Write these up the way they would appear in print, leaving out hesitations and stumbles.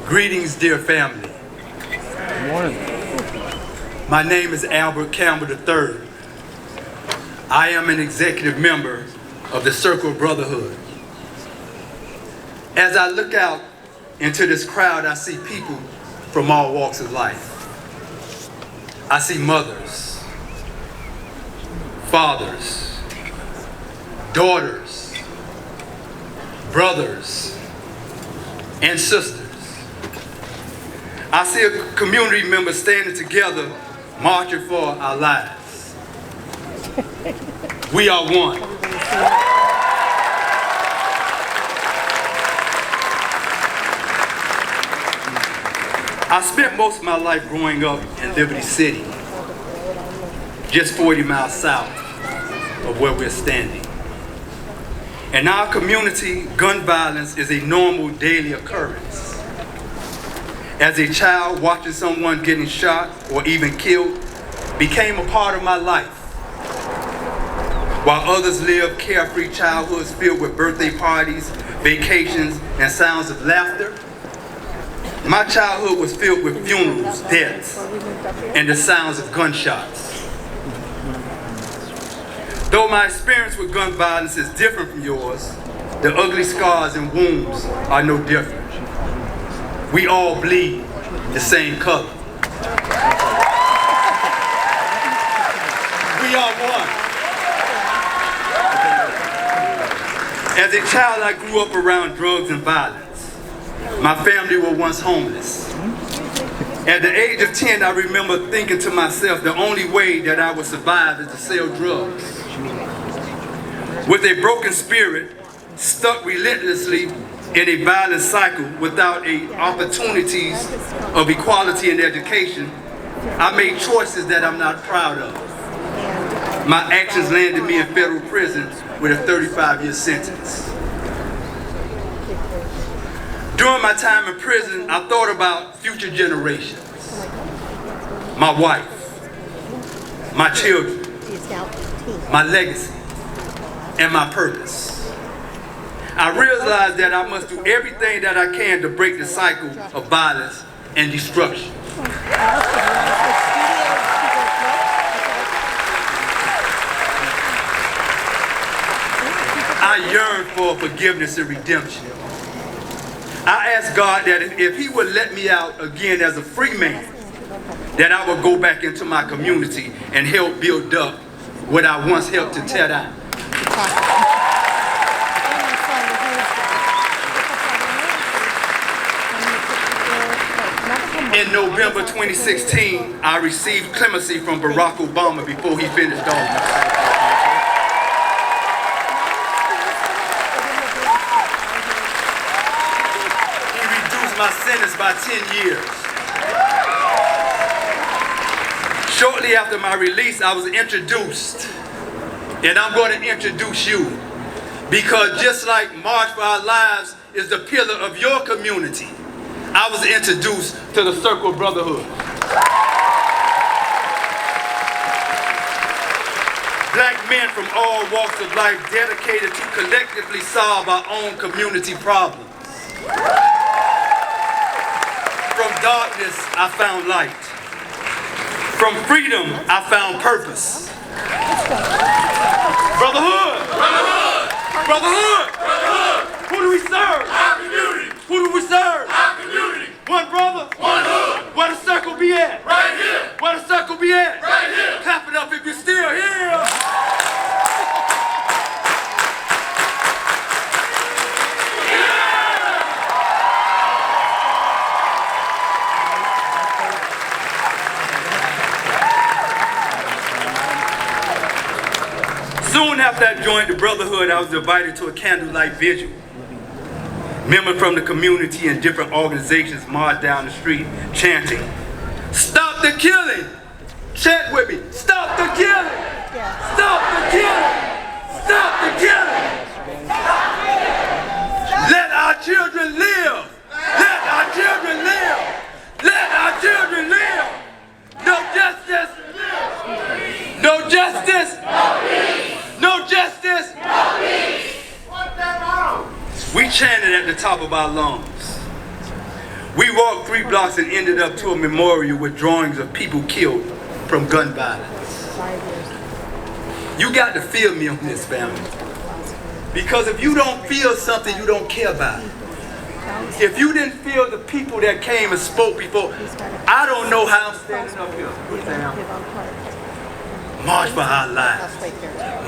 Greetings, dear family. Good morning. My name is Albert Campbell III. I am an executive member of the Circle of Brotherhood. As I look out into this crowd, I see people from all walks of life. I see mothers, fathers, daughters, brothers, and sisters. I see a community member standing together, marching for our lives. We are one. I spent most of my life growing up in Liberty City, just 40 miles south of where we're standing. In our community, gun violence is a normal daily occurrence. As a child, watching someone getting shot or even killed became a part of my life. While others live carefree childhoods filled with birthday parties, vacations, and sounds of laughter, my childhood was filled with funerals, deaths, and the sounds of gunshots. Though my experience with gun violence is different from yours, the ugly scars and wounds are no different. We all bleed the same color. We are one. As a child, I grew up around drugs and violence. My family were once homeless. At the age of 10, I remember thinking to myself, the only way that I would survive is to sell drugs. With a broken spirit, stuck relentlessly in a violent cycle without opportunities of equality and education, I made choices that I'm not proud of. My actions landed me in federal prison with a 35-year sentence. During my time in prison, I thought about future generations, my wife, my children, my legacy, and my purpose. I realized that I must do everything that I can to break the cycle of violence and destruction. I yearn for forgiveness and redemption. I asked God that if He would let me out again as a free man, that I would go back into my community and help build up what I once helped to tear down. In November 2016, I received clemency from Barack Obama before he finished office. He reduced my sentence by 10 years. Shortly after my release, I was introduced, and I'm going to introduce you, because just like March for Our Lives is the pillar of your community, I was introduced to the Circle of Brotherhood. Black men from all walks of life dedicated to collectively solve our own community problems. From darkness, I found light. From freedom, I found purpose. Brotherhood! Brotherhood! Brotherhood! Brotherhood! Who do we serve? Our community! Who do we serve? Our community! One brother, one hood. Where the circle be at? Right here. Where the circle be at? Right here. Clap it up if you're still here. Soon after I joined the Brotherhood, I was invited to a candlelight vigil. Members from the community and different organizations marched down the street chanting, "Stop the killing!" Chant with me, "Stop the killing! Stop the killing! Stop the killing! Let our children live! Let our children live! Let our children live! No justice! No justice! No justice! No peace! We chanted at the top of our lungs. We walked 3 blocks and ended up to a memorial with drawings of people killed from gun violence. You got to feel me on this, family. Because if you don't feel something, you don't care about it. If you didn't feel the people that came and spoke before, I don't know how I'm standing up here. March for our lives.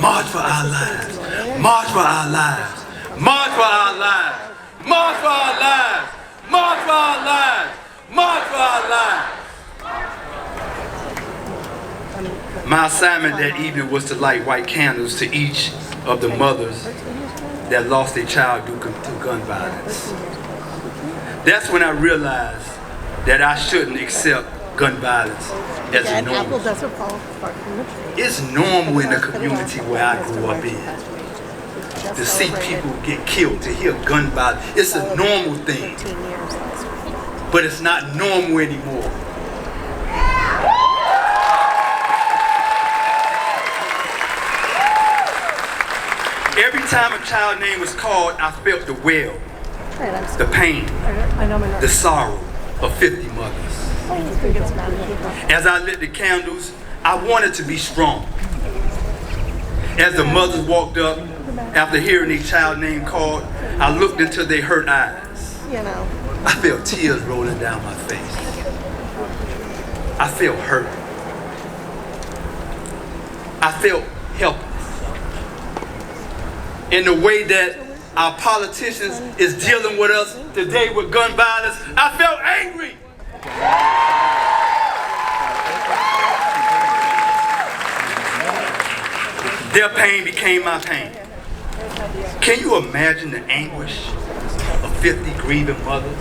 March for our lives. March for our lives. March for our lives. March for our lives. March for our lives. March for our lives. My assignment that evening was to light white candles to each of the mothers that lost a child due to gun violence. That's when I realized that I shouldn't accept gun violence as a norm. It's normal in the community where I grew up in to see people get killed, to hear gun violence. It's a normal thing, but it's not normal anymore. Every time a child's name was called, I felt the wail, the pain, the sorrow of 50 mothers. As I lit the candles, I wanted to be strong. As the mothers walked up, after hearing a child's name called, I looked into their hurt eyes. I felt tears rolling down my face. I felt hurt. I felt helpless. In the way that our politicians is dealing with us today with gun violence, I felt angry. Their pain became my pain. Can you imagine the anguish of 50 grieving mothers?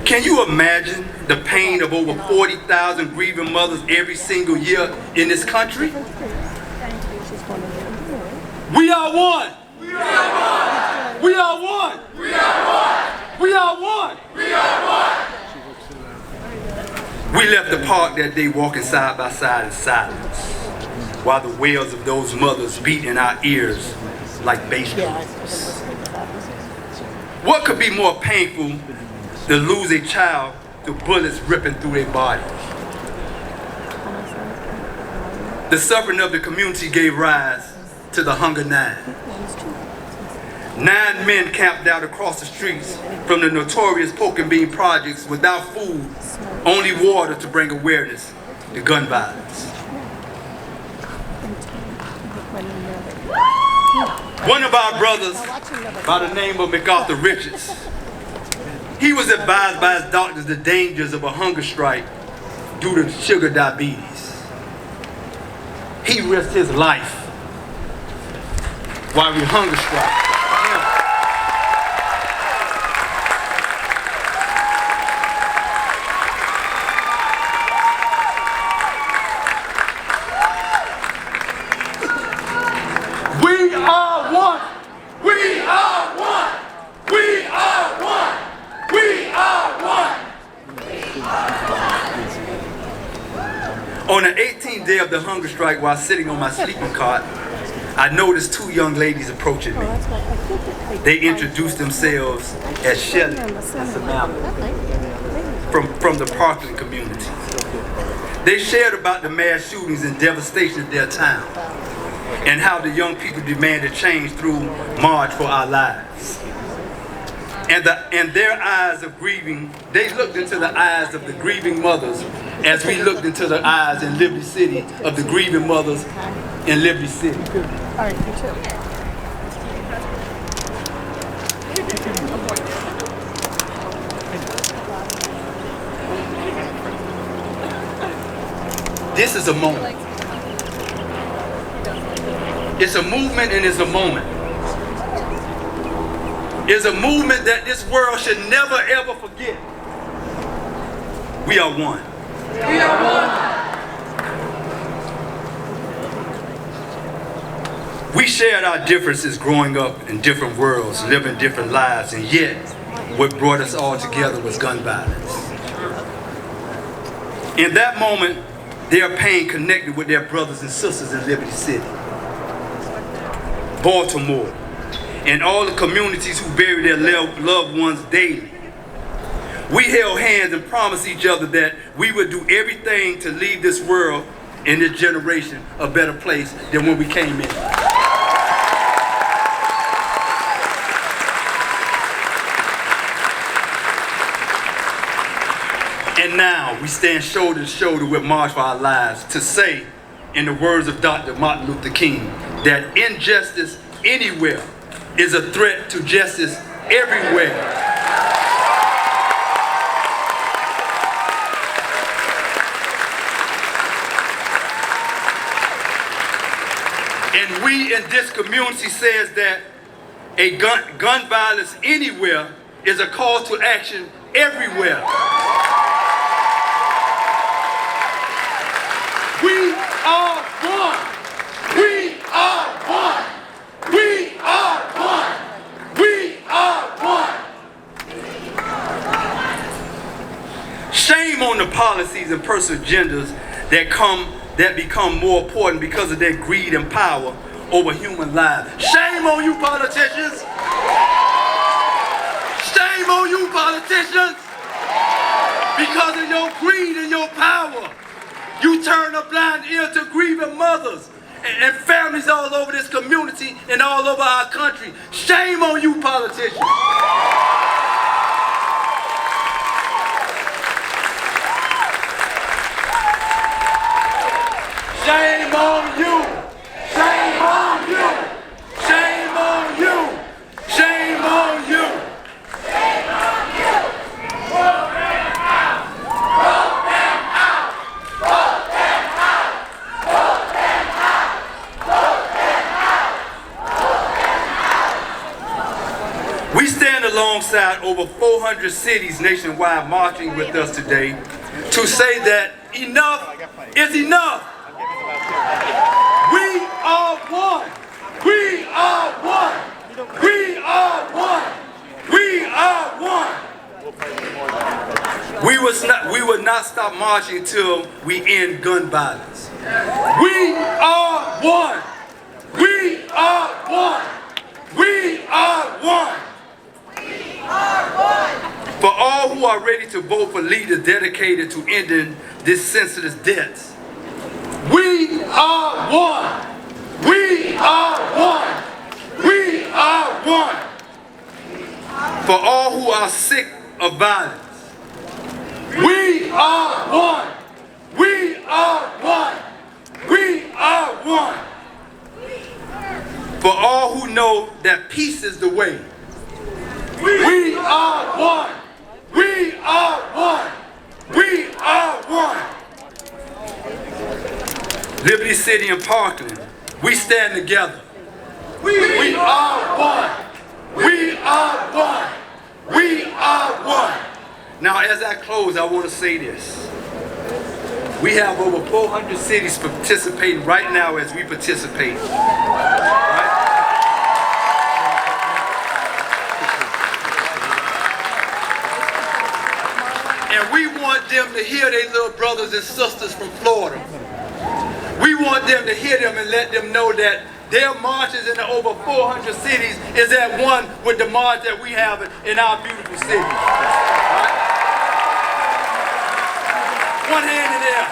Can you imagine the pain of over 40,000 grieving mothers every single year in this country? We are one. We are one. We are one. We are one. We are one. We are one. We left the park that day walking side by side in silence, while the wails of those mothers beat in our ears like bass drums. What could be more painful than lose a child to bullets ripping through their body? The suffering of the community gave rise to the Hunger 9. 9 men camped out across the streets from the notorious Pork and Bean projects without food, only water to bring awareness to gun violence. One of our brothers, by the name of MacArthur Richards, he was advised by his doctors the dangers of a hunger strike due to sugar diabetes. He risked his life while we hunger strike. We are one. We are one. We are one. We are one. On the 18th day of the hunger strike, while sitting on my sleeping cot, I noticed 2 young ladies approaching me. They introduced themselves as Shelley and Samantha from the Parkland community. They shared about the mass shootings and devastation of their town, and how the young people demanded change through March for Our Lives. And their eyes of grieving, they looked into the eyes of the grieving mothers as we looked into the eyes in Liberty City of the grieving mothers in Liberty City. All right, you too. This is a moment. It's a movement and it's a moment. It's a movement that this world should never ever forget. We are one. We are one. We shared our differences growing up in different worlds, living different lives, and yet what brought us all together was gun violence. In that moment, their pain connected with their brothers and sisters in Liberty City, Baltimore, and all the communities who bury their loved ones daily We held hands and promised each other that we would do everything to leave this world and this generation a better place than when we came in. And now we stand shoulder to shoulder with March for Our Lives to say, in the words of Dr. Martin Luther King, that injustice anywhere is a threat to justice everywhere. And we in this community says that a gun violence anywhere is a call to action everywhere. We are one. We are one. We are one. We are one. Shame on the policies and personal agendas that become more important because of their greed and power over human lives. Shame on you, politicians. Shame on you, politicians. Because of your greed and your power, you turn a blind ear to grieving mothers and families all over this community and all over our country. Shame on you, politicians. Shame on you. Shame on you. Shame on you. Shame on you. Shame on you. Vote them out. Vote them out. Vote them out. Vote them out. Vote them out. Vote them out. We stand alongside over 400 cities nationwide marching with us today to say that enough is enough. We are one. We are one. We are one. We are one. We will not stop marching until we end gun violence. We are one. We are one. We are one. We are one. For all who are ready to vote for leaders dedicated to ending this senseless death, we are one. We are one. We are one. For all who are sick of violence, we are one. We are one. We are one. For all who know that peace is the way, we are one. We are one. We are one. Liberty City and Parkland, we stand together. We are one. We are one. We are one. Now, as I close, I want to say this. We have over 400 cities participating right now as we participate. Right? And we want them to hear their little brothers and sisters from Florida. We want them to hear them and let them know that their marches in the over 400 cities is at one with the march that we have in our beautiful city. Right? One hand in the air.